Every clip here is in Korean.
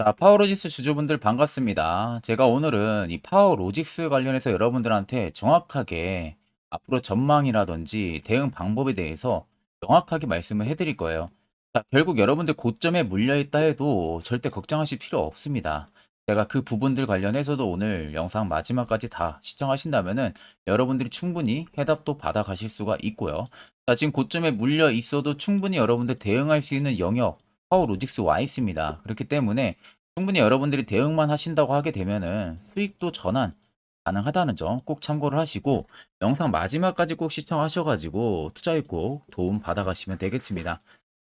자, 파워로직스 주주분들 반갑습니다. 제가 오늘은 이 파워로직스 관련해서 여러분들한테 정확하게 앞으로 전망이라든지 대응 방법에 대해서 정확하게 말씀을 해드릴 거예요. 자, 결국 여러분들 고점에 물려있다 해도 절대 걱정하실 필요 없습니다. 제가 그 부분들 관련해서도 오늘 영상 마지막까지 다 시청하신다면은 여러분들이 충분히 해답도 받아가실 수가 있고요. 자, 지금 고점에 물려 있어도 충분히 여러분들 대응할 수 있는 영역 파워로직스 와 있습니다. 그렇기 때문에 충분히 여러분들이 대응만 하신다고 하게 되면은 수익도 전환 가능하다는 점 꼭 참고를 하시고 영상 마지막까지 꼭 시청하셔가지고 투자에 꼭 도움 받아가시면 되겠습니다.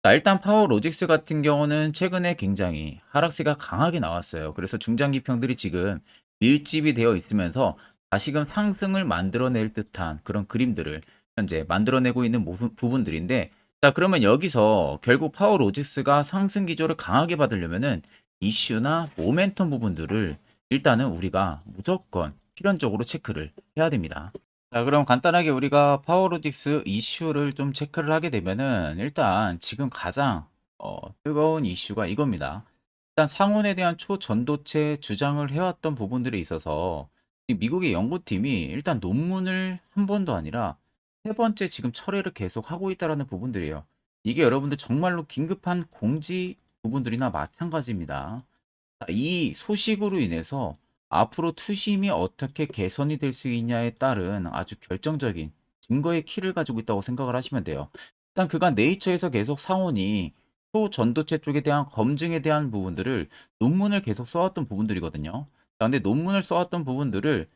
자, 일단 파워로직스 같은 경우는 최근에 굉장히 하락세가 강하게 나왔어요. 그래서 중장기평들이 지금 밀집이 되어 있으면서 다시금 상승을 만들어낼 듯한 그런 그림들을 현재 만들어내고 있는 부분들인데, 자, 그러면 여기서 결국 파워로직스가 상승 기조를 강하게 받으려면은 이슈나 모멘텀 부분들을 일단은 우리가 무조건 필연적으로 체크를 해야 됩니다. 자, 그럼 간단하게 우리가 파워로직스 이슈를 좀 체크를 하게 되면은 일단 지금 가장 뜨거운 이슈가 이겁니다. 일단 상온에 대한 초전도체 주장을 해왔던 부분들에 있어서 이 미국의 연구팀이 일단 논문을 한 번도 아니라 세 번째 지금 철회를 계속 하고 있다라는 부분들이에요. 이게 여러분들 정말로 긴급한 공지 부분들이나 마찬가지입니다. 자, 이 소식으로 인해서 앞으로 투심이 어떻게 개선이 될 수 있냐에 따른 아주 결정적인 증거의 키를 가지고 있다고 생각을 하시면 돼요. 일단 그간 네이처에서 계속 상온이 초전도체 쪽에 대한 검증에 대한 부분들을 논문을 계속 써왔던 부분들이거든요. 자, 근데 논문을 써왔던 부분들을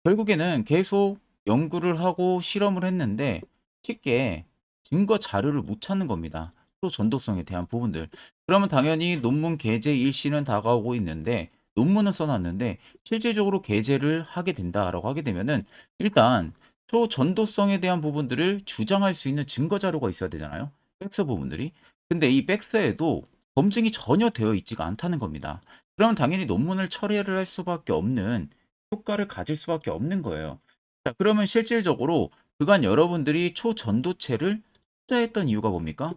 결국에는 계속 연구를 하고 실험을 했는데 쉽게 증거 자료를 못 찾는 겁니다. 또 전도성에 대한 부분들. 그러면 당연히 논문 게재 일시는 다가오고 있는데 논문은 써놨는데 실질적으로 게재를 하게 된다라고 하게 되면은 일단 초전도성에 대한 부분들을 주장할 수 있는 증거 자료가 있어야 되잖아요. 백서 부분들이. 근데 이 백서에도 검증이 전혀 되어 있지가 않다는 겁니다. 그러면 당연히 논문을 철회를 할 수밖에 없는 효과를 가질 수밖에 없는 거예요. 자, 그러면 실질적으로 그간 여러분들이 초전도체를 투자했던 이유가 뭡니까?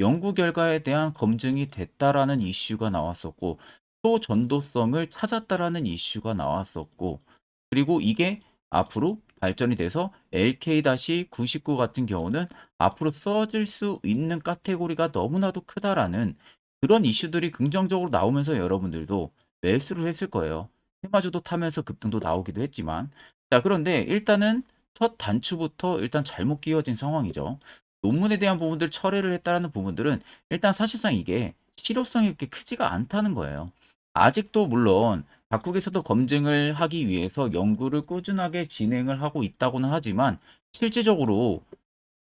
연구 결과에 대한 검증이 됐다라는 이슈가 나왔었고, 초전도성을 찾았다라는 이슈가 나왔었고, 그리고 이게 앞으로 발전이 돼서 LK-99 같은 경우는 앞으로 써질 수 있는 카테고리가 너무나도 크다라는 그런 이슈들이 긍정적으로 나오면서 여러분들도 매수를 했을 거예요. 테마주도 타면서 급등도 나오기도 했지만, 자, 그런데 일단은 첫 단추부터 일단 잘못 끼워진 상황이죠. 논문에 대한 부분들 철회를 했다라는 부분들은 일단 사실상 이게 실효성이 그렇게 크지가 않다는 거예요. 아직도 물론 각국에서도 검증을 하기 위해서 연구를 꾸준하게 진행을 하고 있다고는 하지만 실질적으로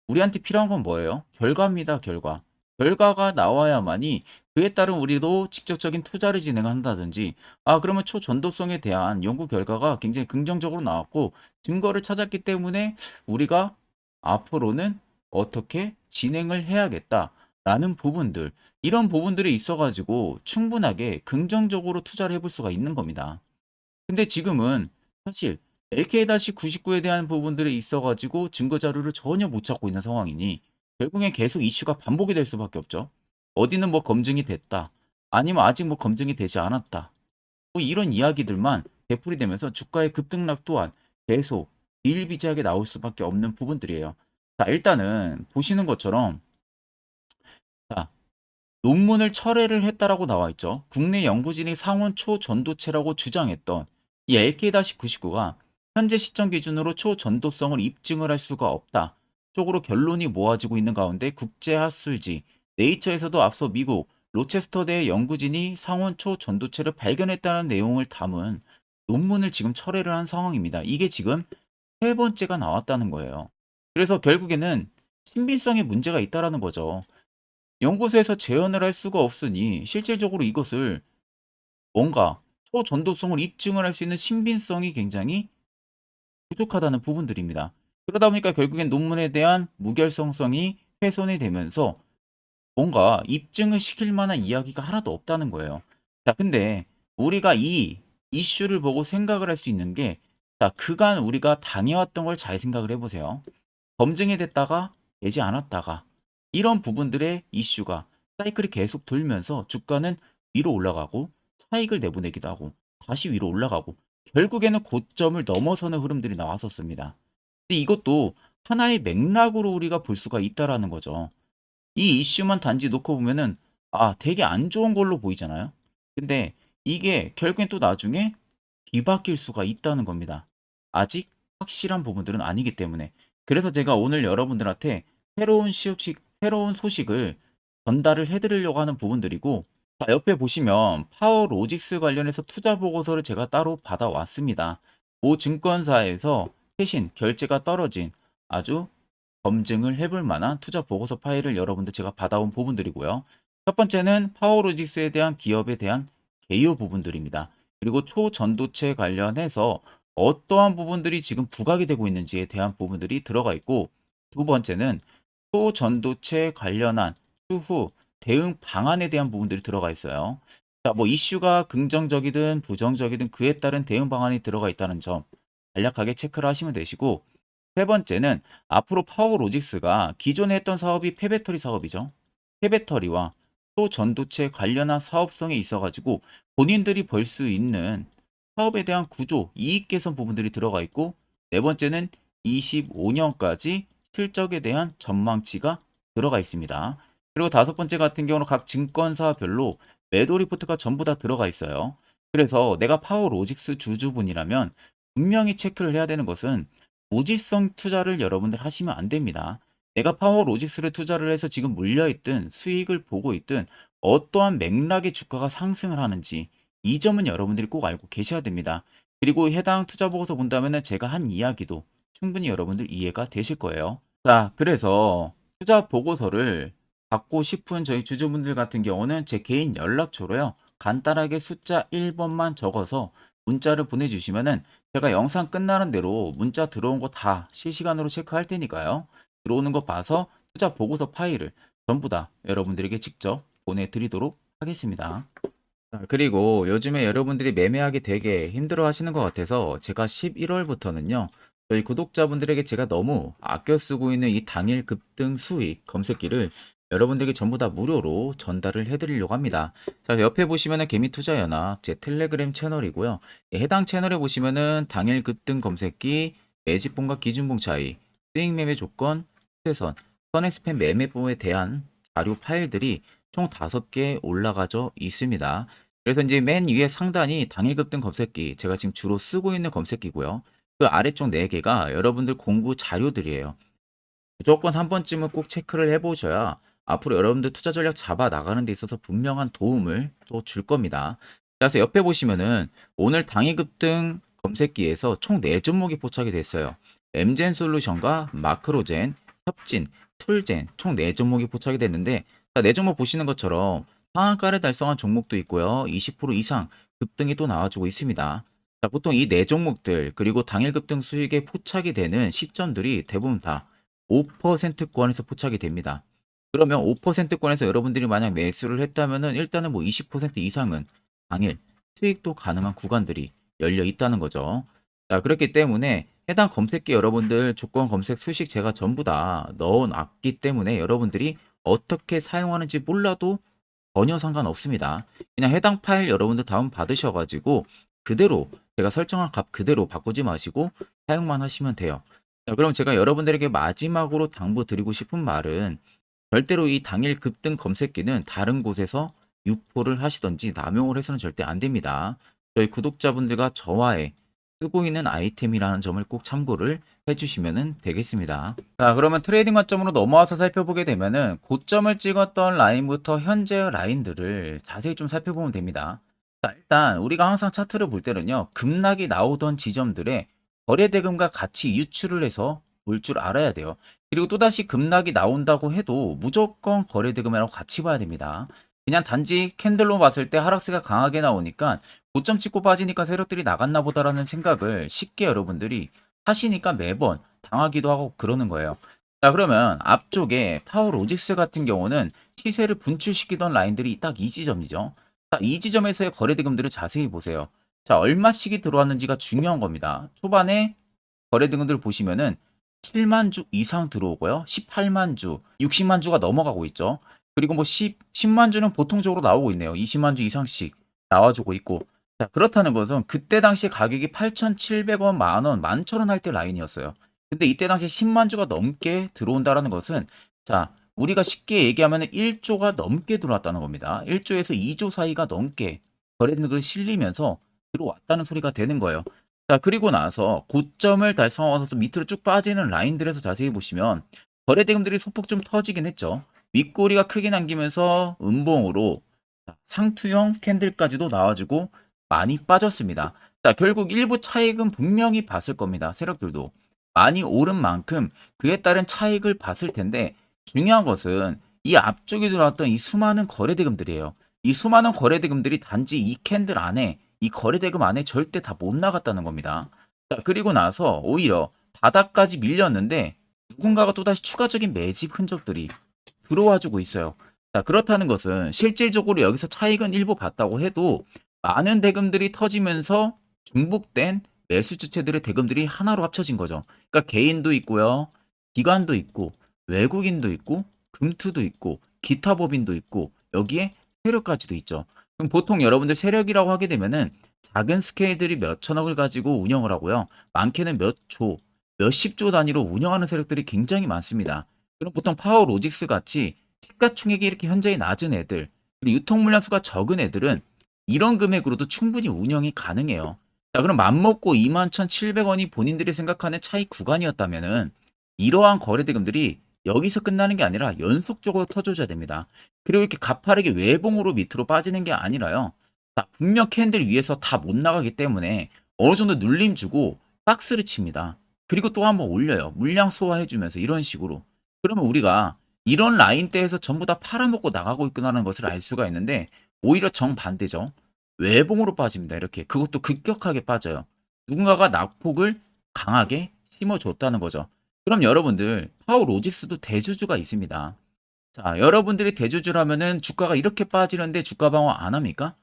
우리한테 필요한 건 뭐예요? 결과입니다, 결과. 결과가 나와야만이 그에 따른 우리도 직접적인 투자를 진행한다든지, 아, 그러면 초전도성에 대한 연구 결과가 굉장히 긍정적으로 나왔고, 증거를 찾았기 때문에 우리가 앞으로는 어떻게 진행을 해야겠다라는 부분들, 이런 부분들이 있어가지고 충분하게 긍정적으로 투자를 해볼 수가 있는 겁니다. 근데 지금은 사실 LK-99에 대한 부분들이 있어가지고 증거 자료를 전혀 못 찾고 있는 상황이니 결국엔 계속 이슈가 반복이 될 수밖에 없죠. 어디는 뭐 검증이 됐다. 아니면 아직 뭐 검증이 되지 않았다. 뭐 이런 이야기들만 되풀이 되면서 주가의 급등락 또한 계속 비일비재하게 나올 수밖에 없는 부분들이에요. 자, 일단은 보시는 것처럼 자, 논문을 철회를 했다라고 나와 있죠. 국내 연구진이 상온 초전도체라고 주장했던 이 LK-99가 현재 시점 기준으로 초전도성을 입증을 할 수가 없다 쪽으로 결론이 모아지고 있는 가운데 국제학술지 네이처에서도 앞서 미국 로체스터대 연구진이 상온 초전도체를 발견했다는 내용을 담은 논문을 지금 철회를 한 상황입니다. 이게 지금 세 번째가 나왔다는 거예요. 그래서 결국에는 신빙성에 문제가 있다라는 거죠. 연구소에서 재현을 할 수가 없으니 실질적으로 이것을 뭔가 초전도성을 입증을 할 수 있는 신빙성이 굉장히 부족하다는 부분들입니다. 그러다 보니까 결국엔 논문에 대한 무결성성이 훼손이 되면서 뭔가 입증을 시킬 만한 이야기가 하나도 없다는 거예요. 자, 근데 우리가 이 이슈를 보고 생각을 할 수 있는 게, 자, 그간 우리가 당해왔던 걸 잘 생각을 해보세요. 검증이 됐다가 되지 않았다가 이런 부분들의 이슈가 사이클이 계속 돌면서 주가는 위로 올라가고 차익을 내보내기도 하고 다시 위로 올라가고 결국에는 고점을 넘어서는 흐름들이 나왔었습니다. 근데 이것도 하나의 맥락으로 우리가 볼 수가 있다라는 거죠. 이 이슈만 단지 놓고 보면은 되게 안 좋은 걸로 보이잖아요. 근데 이게 결국엔 또 나중에 뒤바뀔 수가 있다는 겁니다. 아직 확실한 부분들은 아니기 때문에. 그래서 제가 오늘 여러분들한테 새로운 소식을 전달을 해 드리려고 하는 부분들이고, 자, 옆에 보시면 파워로직스 관련해서 투자 보고서를 제가 따로 받아왔습니다. 모 증권사에서 최신 결제가 떨어진 아주 검증을 해볼 만한 투자 보고서 파일을 여러분들 제가 받아온 부분들이고요. 첫 번째는 파워로직스에 대한 기업에 대한 개요 부분들입니다. 그리고 초전도체 관련해서 어떠한 부분들이 지금 부각이 되고 있는지에 대한 부분들이 들어가 있고, 두 번째는 초전도체 관련한 추후 대응 방안에 대한 부분들이 들어가 있어요. 자, 뭐 이슈가 긍정적이든 부정적이든 그에 따른 대응 방안이 들어가 있다는 점 간략하게 체크를 하시면 되시고, 세 번째는 앞으로 파워로직스가 기존에 했던 사업이 폐배터리 사업이죠. 폐배터리와 또 전도체 관련한 사업성에 있어 가지고 본인들이 벌 수 있는 사업에 대한 구조, 이익 개선 부분들이 들어가 있고, 네 번째는 25년까지 실적에 대한 전망치가 들어가 있습니다. 그리고 다섯 번째 같은 경우는 각 증권사별로 매도 리포트가 전부 다 들어가 있어요. 그래서 내가 파워로직스 주주분이라면 분명히 체크를 해야 되는 것은 무지성 투자를 여러분들 하시면 안 됩니다. 내가 파워로직스를 투자를 해서 지금 물려있든 수익을 보고 있든 어떠한 맥락의 주가가 상승을 하는지 이 점은 여러분들이 꼭 알고 계셔야 됩니다. 그리고 해당 투자 보고서 본다면 제가 한 이야기도 충분히 여러분들 이해가 되실 거예요. 자, 그래서 투자 보고서를 받고 싶은 저희 주주분들 같은 경우는 제 개인 연락처로요. 간단하게 숫자 1번만 적어서 문자를 보내주시면은 제가 영상 끝나는 대로 문자 들어온 거 다 실시간으로 체크할 테니까요. 들어오는 거 봐서 투자 보고서 파일을 전부 다 여러분들에게 직접 보내드리도록 하겠습니다. 자, 그리고 요즘에 여러분들이 매매하기 되게 힘들어 하시는 것 같아서 제가 11월부터는요, 저희 구독자분들에게 제가 너무 아껴 쓰고 있는 이 당일 급등 수익 검색기를 여러분들에게 전부 다 무료로 전달을 해드리려고 합니다. 자, 옆에 보시면은 개미투자연합 제 텔레그램 채널이고요. 해당 채널에 보시면은 당일 급등 검색기, 매집봉과 기준봉 차이, 수익 매매 조건, 추세선, 선행 스팸 매매법에 대한 자료 파일들이 총 5개 올라가져 있습니다. 그래서 이제 맨 위에 상단이 당일 급등 검색기, 제가 지금 주로 쓰고 있는 검색기고요. 그 아래쪽 4개가 여러분들 공부 자료들이에요. 무조건 한 번쯤은 꼭 체크를 해보셔야 앞으로 여러분들 투자 전략 잡아 나가는 데 있어서 분명한 도움을 또 줄 겁니다. 그래서 옆에 보시면은 오늘 당일 급등 검색기에서 총 4종목이 포착이 됐어요. 엠젠 솔루션과 마크로젠, 협진, 툴젠 총 4종목이 포착이 됐는데, 자, 4종목 보시는 것처럼 상한가를 달성한 종목도 있고요. 20% 이상 급등이 또 나와주고 있습니다. 자, 보통 이 4종목들 그리고 당일 급등 수익에 포착이 되는 시점들이 대부분 다 5%권에서 포착이 됩니다. 그러면 5%권에서 여러분들이 만약 매수를 했다면은 일단은 뭐 20% 이상은 당일 수익도 가능한 구간들이 열려 있다는 거죠. 자, 그렇기 때문에 해당 검색기 여러분들 조건 검색 수식 제가 전부 다 넣어 놨기 때문에 여러분들이 어떻게 사용하는지 몰라도 전혀 상관없습니다. 그냥 해당 파일 여러분들 다운 받으셔 가지고 그대로 제가 설정한 값 그대로 바꾸지 마시고 사용만 하시면 돼요. 자, 그럼 제가 여러분들에게 마지막으로 당부드리고 싶은 말은, 절대로 이 당일 급등 검색기는 다른 곳에서 유포를 하시든지 남용을 해서는 절대 안 됩니다. 저희 구독자분들과 저와의 쓰고 있는 아이템이라는 점을 꼭 참고를 해주시면 되겠습니다. 자, 그러면 트레이딩 관점으로 넘어와서 살펴보게 되면은 고점을 찍었던 라인부터 현재 라인들을 자세히 좀 살펴보면 됩니다. 자, 일단 우리가 항상 차트를 볼 때는요, 급락이 나오던 지점들에 거래대금과 같이 유출을 해서 볼 줄 알아야 돼요. 그리고 또다시 급락이 나온다고 해도 무조건 거래대금이라고 같이 봐야 됩니다. 그냥 단지 캔들로 봤을 때 하락세가 강하게 나오니까 고점 찍고 빠지니까 세력들이 나갔나 보다라는 생각을 쉽게 여러분들이 하시니까 매번 당하기도 하고 그러는 거예요. 자, 그러면 앞쪽에 파워로직스 같은 경우는 시세를 분출시키던 라인들이 딱 이 지점이죠. 자, 이 지점에서의 거래대금들을 자세히 보세요. 자, 얼마씩이 들어왔는지가 중요한 겁니다. 초반에 거래대금들 보시면은 7만 주 이상 들어오고요. 18만 주, 60만 주가 넘어가고 있죠. 그리고 뭐 10만 주는 보통적으로 나오고 있네요. 20만 주 이상씩. 나와주고 있고. 자, 그렇다는 것은 그때 당시 가격이 8,700원, 만원, 11,000원 할 때 라인이었어요. 근데 이때 당시 10만 주가 넘게 들어온다라는 것은, 자, 우리가 쉽게 얘기하면 1조가 넘게 들어왔다는 겁니다. 1조에서 2조 사이가 넘게 거래등을 실리면서 들어왔다는 소리가 되는 거예요. 자, 그리고 나서 고점을 달성하고서 좀 밑으로 쭉 빠지는 라인들에서 자세히 보시면 거래 대금들이 소폭 좀 터지긴 했죠. 윗꼬리가 크게 남기면서 음봉으로 상투형 캔들까지도 나와주고 많이 빠졌습니다. 자, 결국 일부 차익은 분명히 봤을 겁니다. 세력들도 많이 오른 만큼 그에 따른 차익을 봤을 텐데, 중요한 것은 이 앞쪽에 들어왔던 이 수많은 거래 대금들이에요. 이 수많은 거래 대금들이 단지 이 캔들 안에, 이 거래 대금 안에 절대 다 못 나갔다는 겁니다. 자, 그리고 나서 오히려 바닥까지 밀렸는데 누군가가 또다시 추가적인 매집 흔적들이 들어와주고 있어요. 자, 그렇다는 것은 실질적으로 여기서 차익은 일부 봤다고 해도 많은 대금들이 터지면서 중복된 매수 주체들의 대금들이 하나로 합쳐진 거죠. 그러니까 개인도 있고요, 기관도 있고, 외국인도 있고, 금투도 있고, 기타 법인도 있고, 여기에 세력까지도 있죠. 그럼 보통 여러분들 세력이라고 하게 되면은 작은 스케일들이 몇 천억을 가지고 운영을 하고요. 많게는 몇 조, 몇십 조 단위로 운영하는 세력들이 굉장히 많습니다. 그럼 보통 파워로직스 같이 시가총액이 이렇게 현저히 낮은 애들, 그리고 유통 물량 수가 적은 애들은 이런 금액으로도 충분히 운영이 가능해요. 자, 그럼 맘먹고 21,700원이 본인들이 생각하는 차익 구간이었다면은 이러한 거래 대금들이 여기서 끝나는 게 아니라 연속적으로 터져줘야 됩니다. 그리고 이렇게 가파르게 외봉으로 밑으로 빠지는 게 아니라요. 자, 분명 캔들 위에서 다 못 나가기 때문에 어느 정도 눌림 주고 박스를 칩니다. 그리고 또 한번 올려요. 물량 소화해주면서 이런 식으로. 그러면 우리가 이런 라인대에서 전부 다 팔아먹고 나가고 있구나라는 것을 알 수가 있는데, 오히려 정반대죠. 외봉으로 빠집니다. 이렇게. 그것도 급격하게 빠져요. 누군가가 낙폭을 강하게 심어줬다는 거죠. 그럼 여러분들 파워로직스도 대주주가 있습니다. 자, 여러분들이 대주주라면은 주가가 이렇게 빠지는데 주가 방어 안 합니까?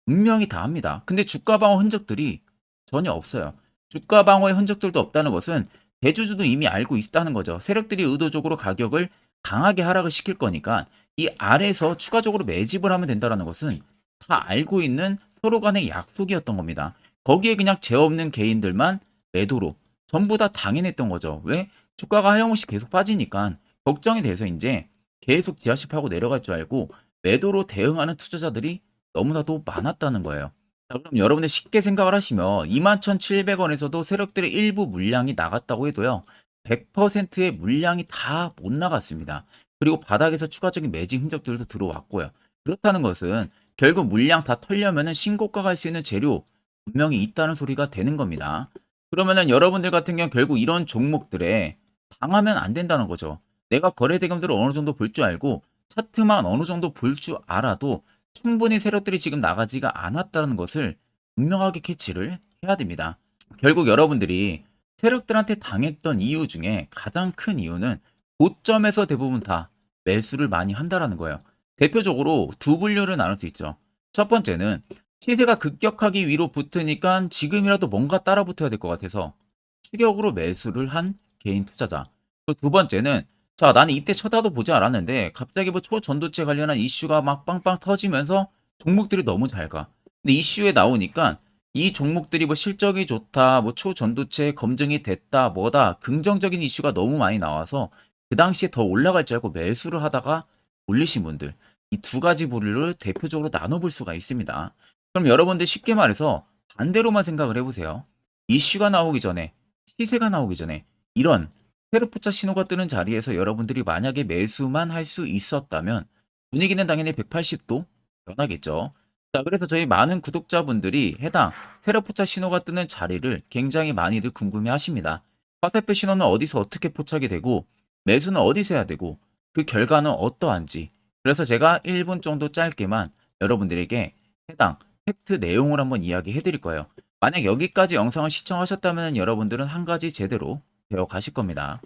분명히 다 합니다. 근데 주가 방어 흔적들이 전혀 없어요. 주가 방어의 흔적들도 없다는 것은 대주주도 이미 알고 있다는 거죠. 세력들이 의도적으로 가격을 강하게 하락을 시킬 거니까 이 아래에서 추가적으로 매집을 하면 된다는 것은 다 알고 있는 서로 간의 약속이었던 겁니다. 거기에 그냥 죄 없는 개인들만 매도로 전부 다 당연했던 거죠. 왜? 주가가 하염없이 계속 빠지니까 걱정이 돼서 이제 계속 지하십하고 내려갈 줄 알고 매도로 대응하는 투자자들이 너무나도 많았다는 거예요. 자, 그럼 여러분들 쉽게 생각을 하시면 21,700원에서도 세력들의 일부 물량이 나갔다고 해도요. 100%의 물량이 다 못 나갔습니다. 그리고 바닥에서 추가적인 매직 흔적들도 들어왔고요. 그렇다는 것은 결국 물량 다 털려면은 신고가 갈 수 있는 재료 분명히 있다는 소리가 되는 겁니다. 그러면은 여러분들 같은 경우 결국 이런 종목들에 당하면 안 된다는 거죠. 내가 거래 대금들을 어느 정도 볼 줄 알고 차트만 어느 정도 볼 줄 알아도 충분히 세력들이 지금 나가지가 않았다는 것을 분명하게 캐치를 해야 됩니다. 결국 여러분들이 세력들한테 당했던 이유 중에 가장 큰 이유는 고점에서 대부분 다 매수를 많이 한다라는 거예요. 대표적으로 두 분류를 나눌 수 있죠. 첫 번째는 시세가 급격하게 위로 붙으니까 지금이라도 뭔가 따라 붙어야 될 것 같아서 추격으로 매수를 한 개인 투자자. 그 두 번째는, 자, 나는 이때 쳐다도 보지 않았는데 갑자기 뭐 초전도체 관련한 이슈가 막 빵빵 터지면서 종목들이 너무 잘 가. 근데 이슈에 나오니까 이 종목들이 뭐 실적이 좋다, 뭐 초전도체 검증이 됐다, 뭐다, 긍정적인 이슈가 너무 많이 나와서 그 당시에 더 올라갈 줄 알고 매수를 하다가 올리신 분들. 이 두 가지 부류를 대표적으로 나눠볼 수가 있습니다. 그럼 여러분들 쉽게 말해서 반대로만 생각을 해보세요. 이슈가 나오기 전에, 시세가 나오기 전에 이런 세르포차 신호가 뜨는 자리에서 여러분들이 만약에 매수만 할 수 있었다면 분위기는 당연히 180도 변하겠죠. 자, 그래서 저희 많은 구독자분들이 해당 세르포차 신호가 뜨는 자리를 굉장히 많이들 궁금해 하십니다. 화살표 신호는 어디서 어떻게 포착이 되고 매수는 어디서 해야 되고 그 결과는 어떠한지. 그래서 제가 1분 정도 짧게만 여러분들에게 해당 팩트 내용을 한번 이야기해 드릴 거예요. 만약 여기까지 영상을 시청하셨다면 여러분들은 한 가지 제대로 배워 가실 겁니다.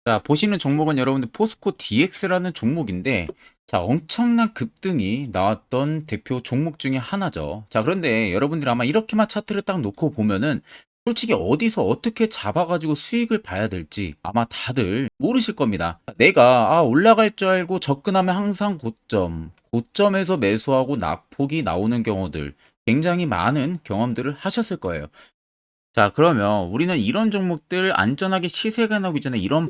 자, 보시는 종목은 여러분들 포스코 DX라는 종목인데, 자, 엄청난 급등이 나왔던 대표 종목 중에 하나죠. 자, 그런데 여러분들이 아마 이렇게만 차트를 딱 놓고 보면은 솔직히 어디서 어떻게 잡아가지고 수익을 봐야 될지 아마 다들 모르실 겁니다. 내가 올라갈 줄 알고 접근하면 항상 고점에서 매수하고 낙폭이 나오는 경우들 굉장히 많은 경험들을 하셨을 거예요. 자, 그러면 우리는 이런 종목들 안전하게 시세가 나오기 전에 이런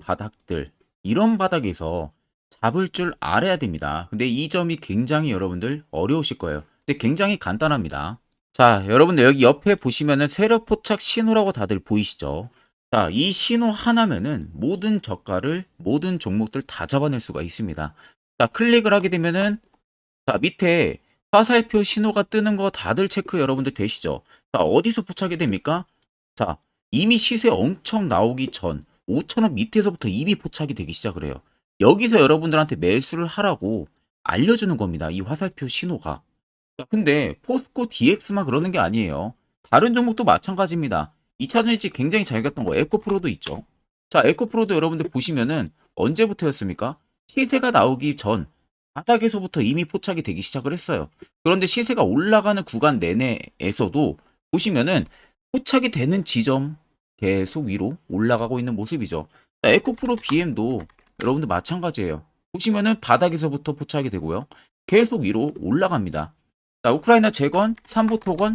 바닥에서 잡을 줄 알아야 됩니다. 근데 이 점이 굉장히 여러분들 어려우실 거예요. 근데 굉장히 간단합니다. 자, 여러분들 여기 옆에 보시면은 세력 포착 신호라고 다들 보이시죠? 자, 이 신호 하나면은 모든 저가를 모든 종목들 다 잡아낼 수가 있습니다. 자, 클릭을 하게 되면은 자, 밑에 화살표 신호가 뜨는 거 다들 체크 여러분들 되시죠? 자, 어디서 포착이 됩니까? 자, 이미 시세 엄청 나오기 전 5,000원 밑에서부터 이미 포착이 되기 시작을 해요. 여기서 여러분들한테 매수를 하라고 알려주는 겁니다. 이 화살표 신호가. 자, 근데 포스코 DX만 그러는 게 아니에요. 다른 종목도 마찬가지입니다. 2차전 일찍 굉장히 잘 갔던 거 에코프로도 있죠. 자, 에코프로도 여러분들 보시면은 언제부터였습니까? 시세가 나오기 전 바닥에서부터 이미 포착이 되기 시작을 했어요. 그런데 시세가 올라가는 구간 내내에서도 보시면은 포착이 되는 지점 계속 위로 올라가고 있는 모습이죠. 자, 에코프로 BM도 여러분들 마찬가지예요. 보시면은 바닥에서부터 포착이 되고요. 계속 위로 올라갑니다. 자, 우크라이나 재건, 삼부 토건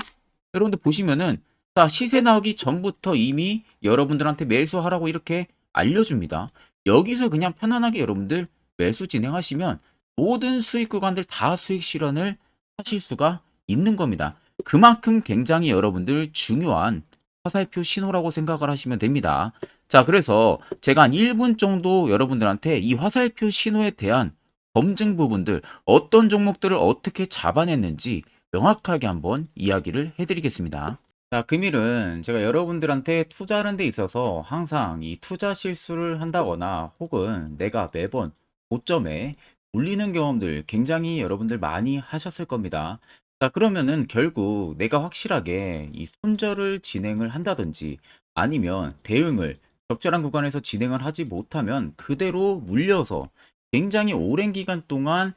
여러분들 보시면은 자, 시세 나오기 전부터 이미 여러분들한테 매수하라고 이렇게 알려줍니다. 여기서 그냥 편안하게 여러분들 매수 진행하시면 모든 수익 구간들 다 수익 실현을 하실 수가 있는 겁니다. 그만큼 굉장히 여러분들 중요한 화살표 신호라고 생각을 하시면 됩니다. 자, 그래서 제가 한 1분 정도 여러분들한테 이 화살표 신호에 대한 검증 부분들, 어떤 종목들을 어떻게 잡아냈는지 명확하게 한번 이야기를 해드리겠습니다. 자, 금일은 제가 여러분들한테 투자하는 데 있어서 항상 이 투자 실수를 한다거나 혹은 내가 매번 고점에 물리는 경험들 굉장히 여러분들 많이 하셨을 겁니다. 자, 그러면은 결국 내가 확실하게 이 손절을 진행을 한다든지 아니면 대응을 적절한 구간에서 진행을 하지 못하면 그대로 물려서 굉장히 오랜 기간 동안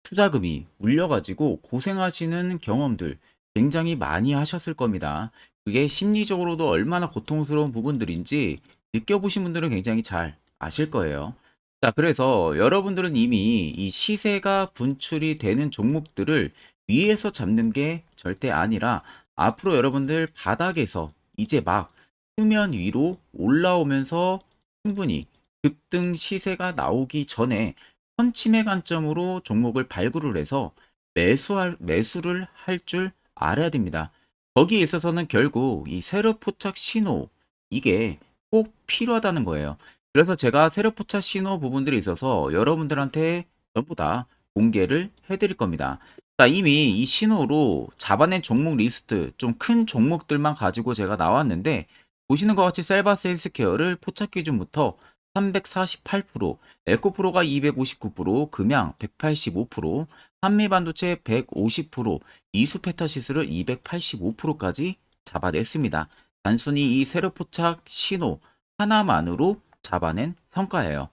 투자금이 물려가지고 고생하시는 경험들 굉장히 많이 하셨을 겁니다. 그게 심리적으로도 얼마나 고통스러운 부분들인지 느껴보신 분들은 굉장히 잘 아실 거예요. 자, 그래서 여러분들은 이미 이 시세가 분출이 되는 종목들을 위에서 잡는 게 절대 아니라 앞으로 여러분들 바닥에서 이제 막 수면 위로 올라오면서 충분히 급등 시세가 나오기 전에 선침의 관점으로 종목을 발굴을 해서 매수를 할 줄 알아야 됩니다. 거기에 있어서는 결국 이 세력 포착 신호 이게 꼭 필요하다는 거예요. 그래서 제가 세력 포착 신호 부분들이 있어서 여러분들한테 전부 다 공개를 해드릴 겁니다. 자, 이미 이 신호로 잡아낸 종목 리스트 좀 큰 종목들만 가지고 제가 나왔는데 보시는 것 같이 셀바스 헬스케어를 포착 기준부터 348%, 에코프로가 259%, 금양 185%, 한미반도체 150%, 이수페타시스를 285%까지 잡아냈습니다. 단순히 이 세력포착 신호 하나만으로 잡아낸 성과예요.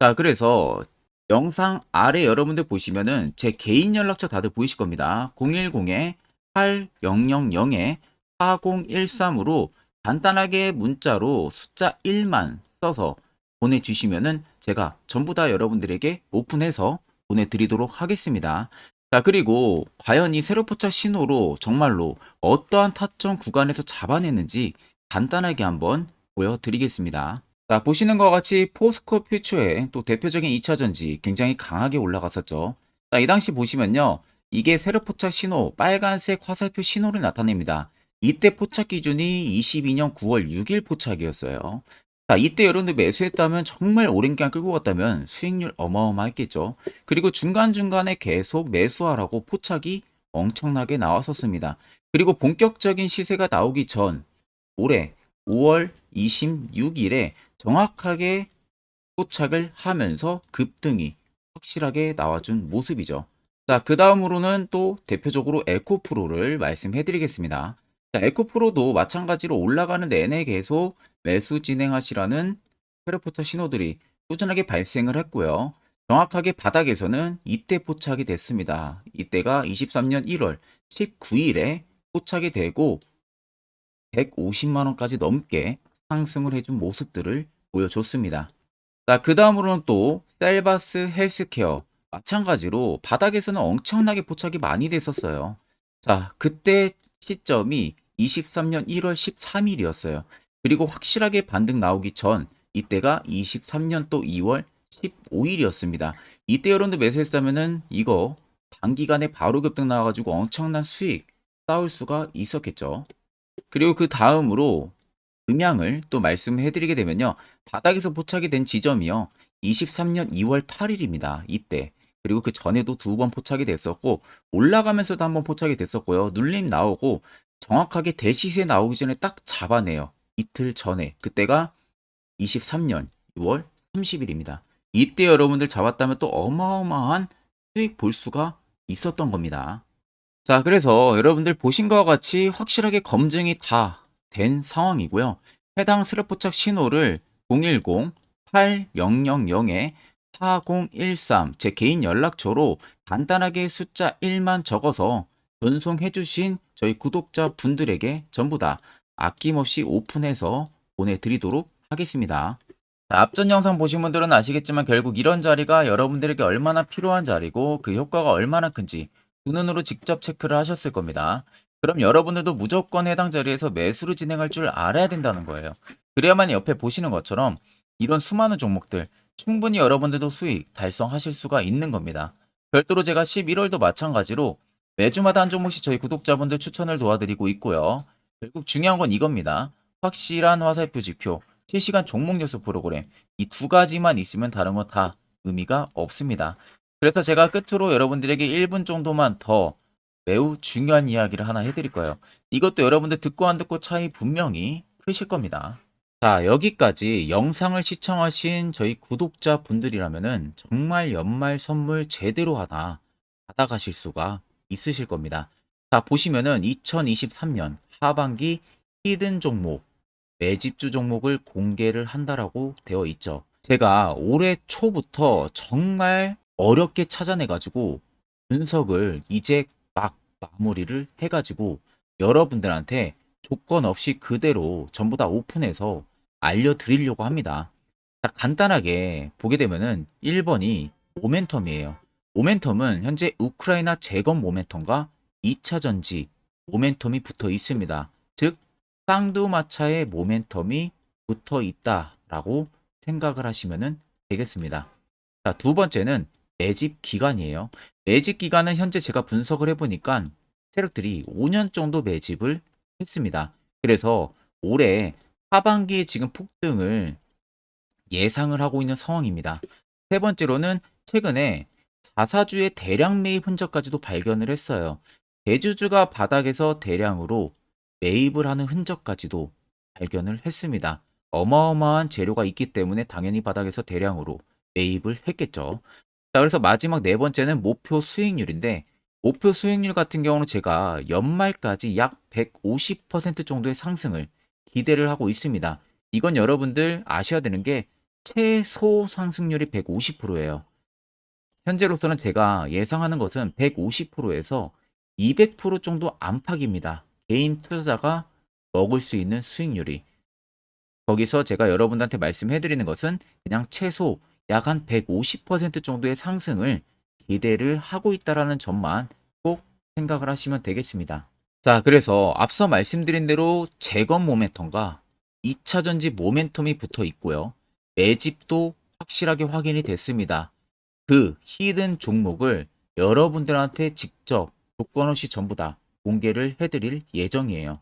자, 그래서 영상 아래 여러분들 보시면은 제 개인 연락처 다들 보이실 겁니다. 010-8010-4013으로 간단하게 문자로 숫자 1만 써서 보내주시면은 제가 전부 다 여러분들에게 오픈해서 보내드리도록 하겠습니다. 자, 그리고 과연 이 세로포착 신호로 정말로 어떠한 타점 구간에서 잡아냈는지 간단하게 한번 보여드리겠습니다. 자, 보시는 것과 같이 포스코 퓨처의 또 대표적인 2차전지 굉장히 강하게 올라갔었죠. 자, 이 당시 보시면요. 이게 세력포착 신호, 빨간색 화살표 신호를 나타냅니다. 이때 포착 기준이 22년 9월 6일 포착이었어요. 자, 이때 여러분들 매수했다면 정말 오랜 기간 끌고 갔다면 수익률 어마어마했겠죠. 그리고 중간중간에 계속 매수하라고 포착이 엄청나게 나왔었습니다. 그리고 본격적인 시세가 나오기 전 올해 5월 26일에 정확하게 포착을 하면서 급등이 확실하게 나와준 모습이죠. 자, 그 다음으로는 또 대표적으로 에코프로를 말씀해 드리겠습니다. 자, 에코프로도 마찬가지로 올라가는 내내 계속 매수 진행하시라는 페르포터 신호들이 꾸준하게 발생을 했고요. 정확하게 바닥에서는 이때 포착이 됐습니다. 이때가 23년 1월 19일에 포착이 되고 150만 원까지 넘게 상승을 해준 모습들을 보여줬습니다. 자, 그 다음으로는 또 셀바스 헬스케어 마찬가지로 바닥에서는 엄청나게 포착이 많이 됐었어요. 자, 그때 시점이 23년 1월 13일이었어요. 그리고 확실하게 반등 나오기 전 이때가 23년 또 2월 15일이었습니다. 이때 여러분들 매수했다면은 이거 단기간에 바로 급등 나와가지고 엄청난 수익 쌓을 수가 있었겠죠. 그리고 그 다음으로 음향을 또 말씀해 드리게 되면요. 바닥에서 포착이 된 지점이요. 23년 2월 8일입니다. 이때. 그리고 그 전에도 두 번 포착이 됐었고 올라가면서도 한번 포착이 됐었고요. 눌림 나오고 정확하게 대시세 나오기 전에 딱 잡아내요. 이틀 전에. 그때가 23년 6월 30일입니다. 이때 여러분들 잡았다면 또 어마어마한 수익 볼 수가 있었던 겁니다. 자, 그래서 여러분들 보신 것과 같이 확실하게 검증이 다 된 상황이고요. 해당 스랩포착 신호를 010-8000-4013 제 개인 연락처로 간단하게 숫자 1만 적어서 전송해 주신 저희 구독자 분들에게 전부 다 아낌없이 오픈해서 보내드리도록 하겠습니다. 자, 앞전 영상 보신 분들은 아시겠지만 결국 이런 자리가 여러분들에게 얼마나 필요한 자리고 그 효과가 얼마나 큰지 두 눈으로 직접 체크를 하셨을 겁니다. 그럼 여러분들도 무조건 해당 자리에서 매수를 진행할 줄 알아야 된다는 거예요. 그래야만 옆에 보시는 것처럼 이런 수많은 종목들 충분히 여러분들도 수익 달성하실 수가 있는 겁니다. 별도로 제가 11월도 마찬가지로 매주마다 한 종목씩 저희 구독자분들 추천을 도와드리고 있고요. 결국 중요한 건 이겁니다. 확실한 화살표 지표, 실시간 종목 뉴스 프로그램 이 두 가지만 있으면 다른 건 다 의미가 없습니다. 그래서 제가 끝으로 여러분들에게 1분 정도만 더 매우 중요한 이야기를 하나 해드릴 거예요. 이것도 여러분들 듣고 안 듣고 차이 분명히 크실 겁니다. 자, 여기까지 영상을 시청하신 저희 구독자 분들이라면은 정말 연말 선물 제대로 하나 받아가실 수가 있으실 겁니다. 자, 보시면은 2023년 하반기 히든 종목, 매집주 종목을 공개를 한다라고 되어 있죠. 제가 올해 초부터 정말 어렵게 찾아내가지고 분석을 이제 막 마무리를 해가지고 여러분들한테 조건 없이 그대로 전부 다 오픈해서 알려드리려고 합니다. 자, 간단하게 보게 되면은 1번이 모멘텀이에요. 모멘텀은 현재 우크라이나 재건 모멘텀과 2차 전지 모멘텀이 붙어 있습니다. 즉 쌍두마차의 모멘텀이 붙어 있다라고 생각을 하시면 되겠습니다. 자, 두 번째는 매집 기간이에요. 매집 기간은 현재 제가 분석을 해보니까 세력들이 5년 정도 매집을 했습니다. 그래서 올해 하반기에 지금 폭등을 예상을 하고 있는 상황입니다. 세 번째로는 최근에 자사주의 대량 매입 흔적까지도 발견을 했어요. 대주주가 바닥에서 대량으로 매입을 하는 흔적까지도 발견을 했습니다. 어마어마한 재료가 있기 때문에 당연히 바닥에서 대량으로 매입을 했겠죠. 자, 그래서 마지막 네 번째는 목표 수익률인데 목표 수익률 같은 경우는 제가 연말까지 약 150% 정도의 상승을 기대를 하고 있습니다. 이건 여러분들 아셔야 되는 게 최소 상승률이 150%예요. 현재로서는 제가 예상하는 것은 150%에서 200% 정도 안팎입니다. 개인 투자자가 먹을 수 있는 수익률이. 거기서 제가 여러분들한테 말씀해 드리는 것은 그냥 최소 약 한 150% 정도의 상승을 기대를 하고 있다라는 점만 꼭 생각을 하시면 되겠습니다. 자, 그래서 앞서 말씀드린 대로 재건 모멘텀과 2차 전지 모멘텀이 붙어 있고요. 매집도 확실하게 확인이 됐습니다. 그 히든 종목을 여러분들한테 직접 조건 없이 전부 다 공개를 해드릴 예정이에요.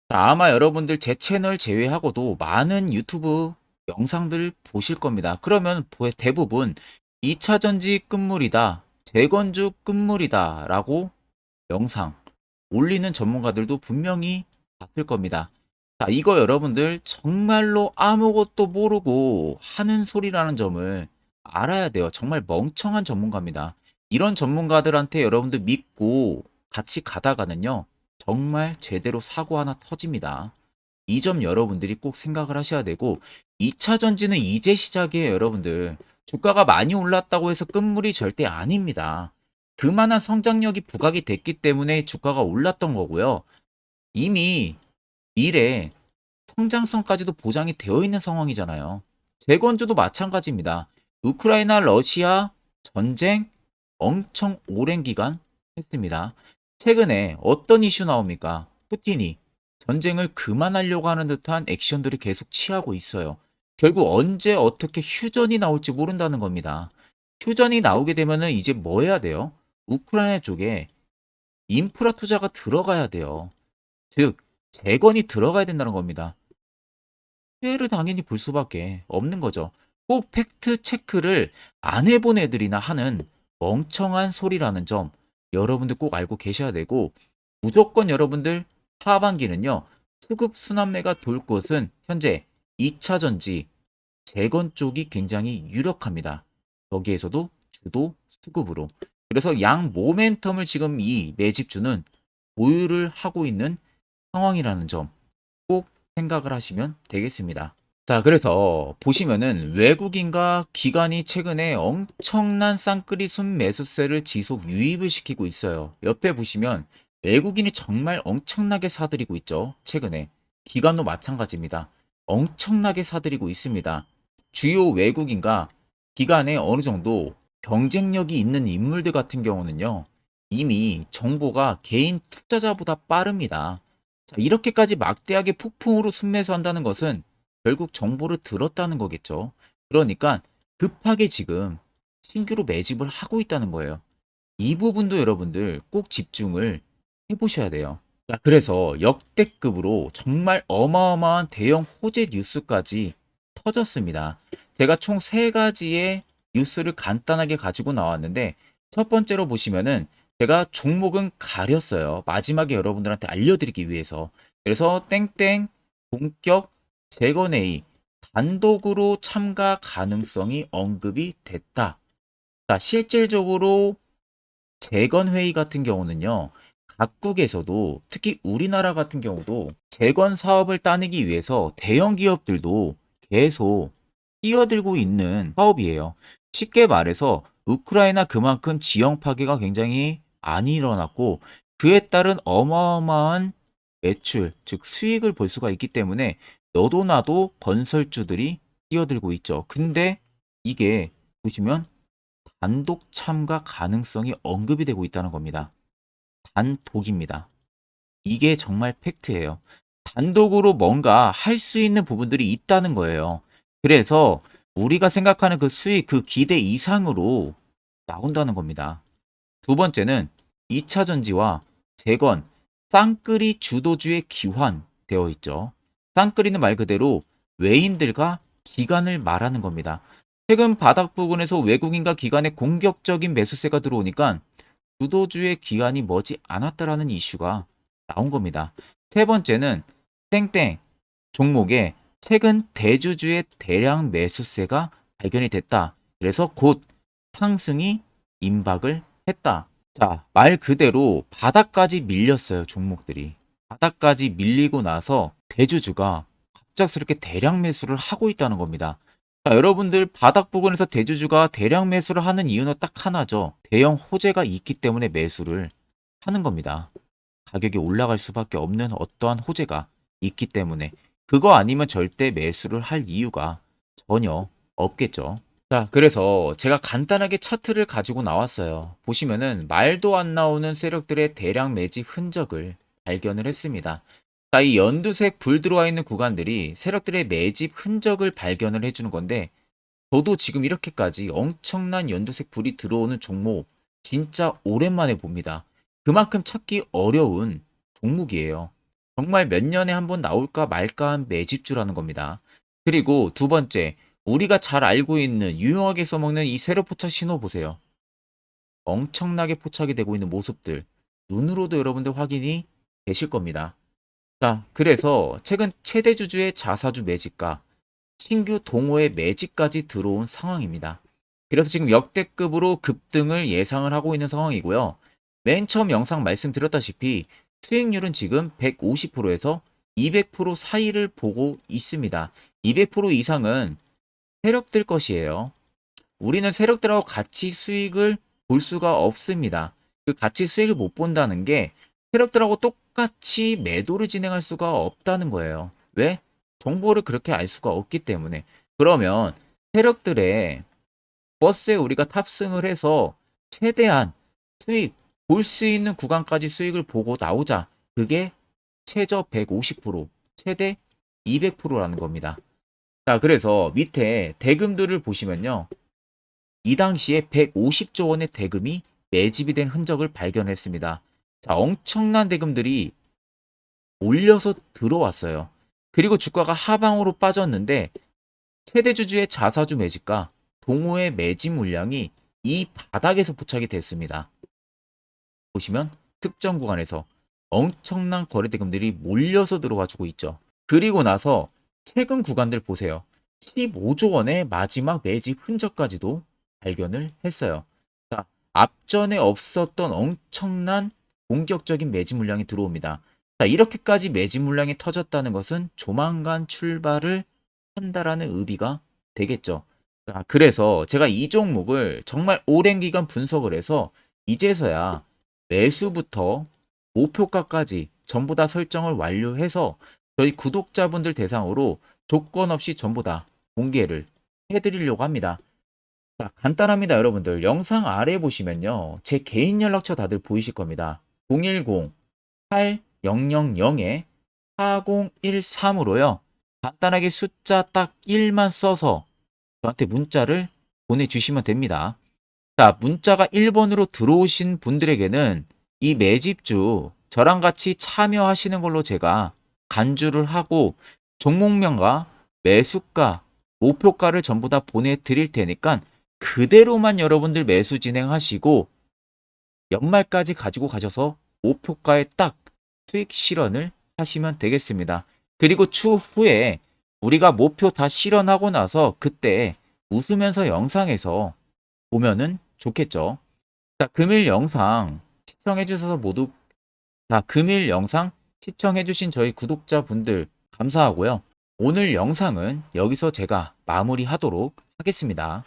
자, 아마 여러분들 제 채널 제외하고도 많은 유튜브 영상들 보실 겁니다. 그러면 대부분 2차 전지 끝물이다, 재건주 끝물이다 라고 영상 올리는 전문가들도 분명히 봤을 겁니다. 자, 이거 여러분들 정말로 아무것도 모르고 하는 소리라는 점을 알아야 돼요. 정말 멍청한 전문가입니다. 이런 전문가들한테 여러분들 믿고 같이 가다가는요, 정말 제대로 사고 하나 터집니다. 이 점 여러분들이 꼭 생각을 하셔야 되고 2차 전지는 이제 시작이에요, 여러분들. 주가가 많이 올랐다고 해서 끝물이 절대 아닙니다. 그만한 성장력이 부각이 됐기 때문에 주가가 올랐던 거고요. 이미 미래 성장성까지도 보장이 되어 있는 상황이잖아요. 재건주도 마찬가지입니다. 우크라이나 러시아 전쟁 엄청 오랜 기간 했습니다. 최근에 어떤 이슈 나옵니까? 푸틴이 전쟁을 그만하려고 하는 듯한 액션들을 계속 취하고 있어요. 결국 언제 어떻게 휴전이 나올지 모른다는 겁니다. 휴전이 나오게 되면은 이제 뭐 해야 돼요? 우크라이나 쪽에 인프라 투자가 들어가야 돼요. 즉, 재건이 들어가야 된다는 겁니다. 피해를 당연히 볼 수밖에 없는 거죠. 꼭 팩트 체크를 안 해본 애들이나 하는 멍청한 소리라는 점 여러분들 꼭 알고 계셔야 되고, 무조건 여러분들 하반기는요, 수급 순환매가 돌 곳은 현재 2차 전지, 재건 쪽이 굉장히 유력합니다. 거기에서도 주도 수급으로. 그래서 양 모멘텀을 지금 이 매집주는 보유를 하고 있는 상황이라는 점 꼭 생각을 하시면 되겠습니다. 자, 그래서 보시면은 외국인과 기관이 최근에 엄청난 쌍끌이 순 매수세를 지속 유입을 시키고 있어요. 옆에 보시면 외국인이 정말 엄청나게 사들이고 있죠. 최근에. 기관도 마찬가지입니다. 엄청나게 사들이고 있습니다. 주요 외국인과 기관에 어느 정도 경쟁력이 있는 인물들 같은 경우는요, 이미 정보가 개인 투자자보다 빠릅니다. 자, 이렇게까지 막대하게 폭풍으로 순매수한다는 것은 결국 정보를 들었다는 거겠죠. 그러니까 급하게 지금 신규로 매집을 하고 있다는 거예요. 이 부분도 여러분들 꼭 집중을 해보셔야 돼요. 자, 그래서 역대급으로 정말 어마어마한 대형 호재 뉴스까지 터졌습니다. 제가 총 3가지의 뉴스를 간단하게 가지고 나왔는데, 첫 번째로 보시면은 제가 종목은 가렸어요. 마지막에 여러분들한테 알려드리기 위해서. 그래서 땡땡 본격 재건회의 단독으로 참가 가능성이 언급이 됐다. 자, 실질적으로 재건회의 같은 경우는요, 각국에서도 특히 우리나라 같은 경우도 재건 사업을 따내기 위해서 대형 기업들도 계속 뛰어들고 있는 사업이에요. 쉽게 말해서 우크라이나 그만큼 지형 파괴가 굉장히 많이 일어났고, 그에 따른 어마어마한 매출, 즉 수익을 볼 수가 있기 때문에 너도 나도 건설주들이 뛰어들고 있죠. 근데 이게 보시면 단독 참가 가능성이 언급이 되고 있다는 겁니다. 단독입니다. 이게 정말 팩트예요. 단독으로 뭔가 할 수 있는 부분들이 있다는 거예요. 그래서 우리가 생각하는 그 수익, 그 기대 이상으로 나온다는 겁니다. 두 번째는 2차 전지와 재건, 쌍끌이 주도주의 기환되어 있죠. 쌍끌이는 말 그대로 외인들과 기관을 말하는 겁니다. 최근 바닥 부근에서 외국인과 기관의 공격적인 매수세가 들어오니까 주도주의 기관이 머지 않았다라는 이슈가 나온 겁니다. 세 번째는 땡땡 종목에 최근 대주주의 대량 매수세가 발견이 됐다. 그래서 곧 상승이 임박을 했다. 자, 말 그대로 바닥까지 밀렸어요, 종목들이. 바닥까지 밀리고 나서 대주주가 갑작스럽게 대량 매수를 하고 있다는 겁니다. 자, 여러분들 바닥 부근에서 대주주가 대량 매수를 하는 이유는 딱 하나죠. 대형 호재가 있기 때문에 매수를 하는 겁니다. 가격이 올라갈 수밖에 없는 어떠한 호재가 있기 때문에 그거 아니면 절대 매수를 할 이유가 전혀 없겠죠. 자, 그래서 제가 간단하게 차트를 가지고 나왔어요. 보시면은 말도 안 나오는 세력들의 대량 매집 흔적을 발견을 했습니다. 자, 이 연두색 불 들어와 있는 구간들이 세력들의 매집 흔적을 발견을 해주는 건데, 저도 지금 이렇게까지 엄청난 연두색 불이 들어오는 종목 진짜 오랜만에 봅니다. 그만큼 찾기 어려운 종목이에요. 정말 몇 년에 한 번 나올까 말까 한 매집주라는 겁니다. 그리고 두 번째, 우리가 잘 알고 있는 유용하게 써먹는 이 세로 포착 신호 보세요. 엄청나게 포착이 되고 있는 모습들 눈으로도 여러분들 확인이 되실 겁니다. 자, 그래서 최근 최대 주주의 자사주 매집과 신규 동호회 매집까지 들어온 상황입니다. 그래서 지금 역대급으로 급등을 예상을 하고 있는 상황이고요. 맨 처음 영상 말씀드렸다시피 수익률은 지금 150%에서 200% 사이를 보고 있습니다. 200% 이상은 세력들 것이에요. 우리는 세력들하고 같이 수익을 볼 수가 없습니다. 그 같이 수익을 못 본다는 게 세력들하고 똑같이 매도를 진행할 수가 없다는 거예요. 왜? 정보를 그렇게 알 수가 없기 때문에. 그러면 세력들의 버스에 우리가 탑승을 해서 최대한 수익, 볼 수 있는 구간까지 수익을 보고 나오자. 그게 최저 150%, 최대 200%라는 겁니다. 자, 그래서 밑에 대금들을 보시면요. 이 당시에 150조 원의 대금이 매집이 된 흔적을 발견했습니다. 자, 엄청난 대금들이 몰려서 들어왔어요. 그리고 주가가 하방으로 빠졌는데 최대 주주의 자사주 매집과 동호회 매집 물량이 이 바닥에서 포착이 됐습니다. 보시면 특정 구간에서 엄청난 거래 대금들이 몰려서 들어와 주고 있죠. 그리고 나서 최근 구간들 보세요. 15조 원의 마지막 매집 흔적까지도 발견을 했어요. 자, 앞전에 없었던 엄청난 공격적인 매집 물량이 들어옵니다. 자, 이렇게까지 매집 물량이 터졌다는 것은 조만간 출발을 한다라는 의미가 되겠죠. 자, 그래서 제가 이 종목을 정말 오랜 기간 분석을 해서 이제서야 매수부터 목표가까지 전부 다 설정을 완료해서 저희 구독자분들 대상으로 조건 없이 전부 다 공개를 해드리려고 합니다. 자, 간단합니다, 여러분들. 영상 아래 보시면요. 제 개인 연락처 다들 보이실 겁니다. 010-8013-4013으로요. 간단하게 숫자 딱 1만 써서 저한테 문자를 보내주시면 됩니다. 자, 문자가 1번으로 들어오신 분들에게는 이 매집주 저랑 같이 참여하시는 걸로 제가 간주를 하고 종목명과 매수가, 목표가를 전부 다 보내드릴 테니까 그대로만 여러분들 매수 진행하시고 연말까지 가지고 가셔서 목표가에 딱 수익 실현을 하시면 되겠습니다. 그리고 추후에 우리가 목표 다 실현하고 나서 그때 웃으면서 영상에서 보면은 좋겠죠. 자, 금일 영상 시청해 주셔서 모두 금일 영상 시청해 주신 저희 구독자분들 감사하고요. 오늘 영상은 여기서 제가 마무리하도록 하겠습니다.